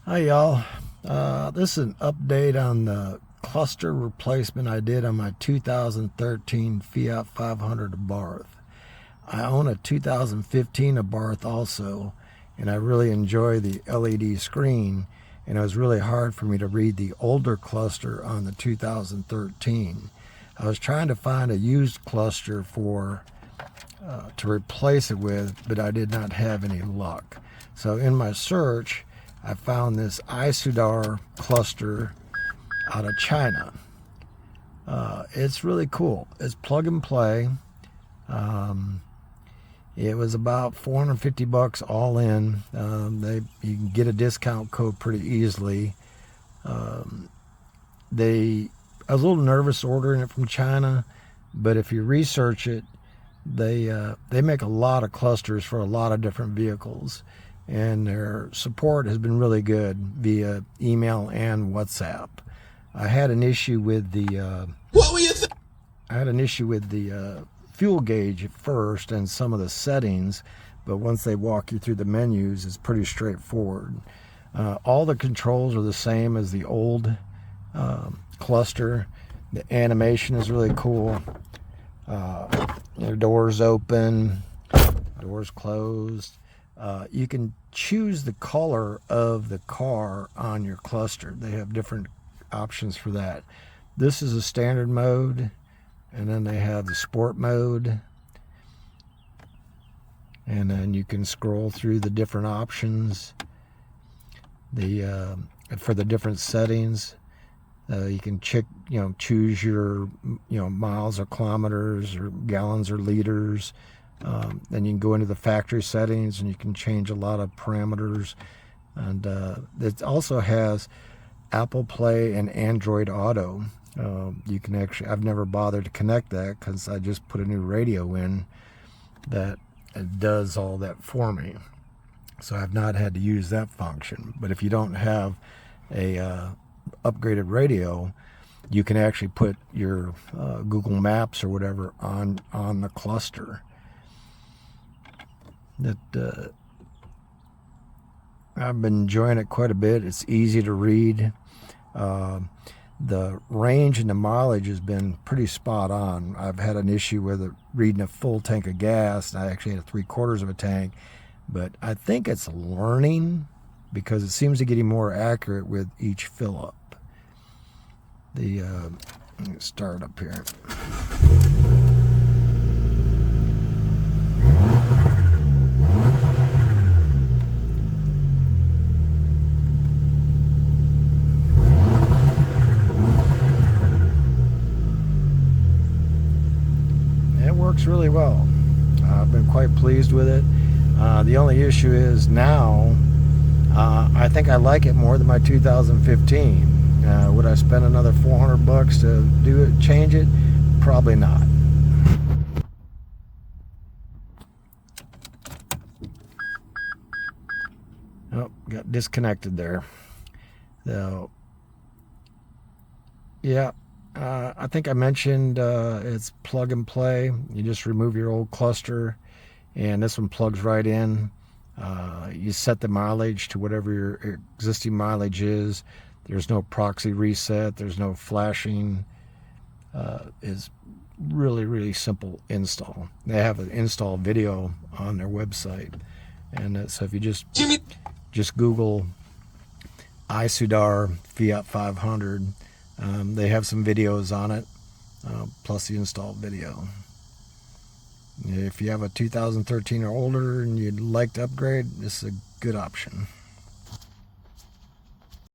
Hi y'all, this is an update on the cluster replacement I did on my 2013 Fiat 500 Abarth. I own a 2015 Abarth also, and I really enjoy the LED screen, and it was really hard for me to read the older cluster on the 2013. I was trying to find a used cluster to replace it with, but I did not have any luck. So in my search, I found this ISUDAR cluster out of China. It's really cool. It's plug and play. It was about $450 all in. You can get a discount code pretty easily. I was a little nervous ordering it from China, but if you research it, they make a lot of clusters for a lot of different vehicles, and their support has been really good via email and WhatsApp. I had an issue with the fuel gauge at first and some of the settings, but once they walk you through the menus, it's pretty straightforward. All the controls are the same as the old cluster. The animation is really cool. Your doors open, doors closed. You can choose the color of the car on your cluster. They have different options for that. This is a standard mode, and then they have the sport mode, and then you can scroll through the different options for the different settings. You can choose your miles or kilometers or gallons or liters. Then you can go into the factory settings and you can change a lot of parameters. And it also has Apple Play and Android Auto. You can actually, I've never bothered to connect that because I just put a new radio in that does all that for me. So I've not had to use that function. But if you don't have a upgraded radio, you can actually put your Google Maps or whatever on the cluster. I've been enjoying it quite a bit. It's easy to read. The range and the mileage has been pretty spot on. I've had an issue with reading a full tank of gas, and I actually had 3/4 of a tank, but I think it's learning because it seems to get more accurate with each fill up. Let me start up here. It works really well. I've been quite pleased with it. The only issue is now I think I like it more than my 2015. Would I spend another $400 to change it? Probably not. Oh, got disconnected there. So, yeah, I think I mentioned it's plug and play. You just remove your old cluster, and this one plugs right in. You set the mileage to whatever your existing mileage is. There's no proxy reset. There's no flashing. It's really simple install. They have an install video on their website, and so if you just Google ISUDAR Fiat 500, they have some videos on it, plus the install video. If you have a 2013 or older and you'd like to upgrade, this is a good option.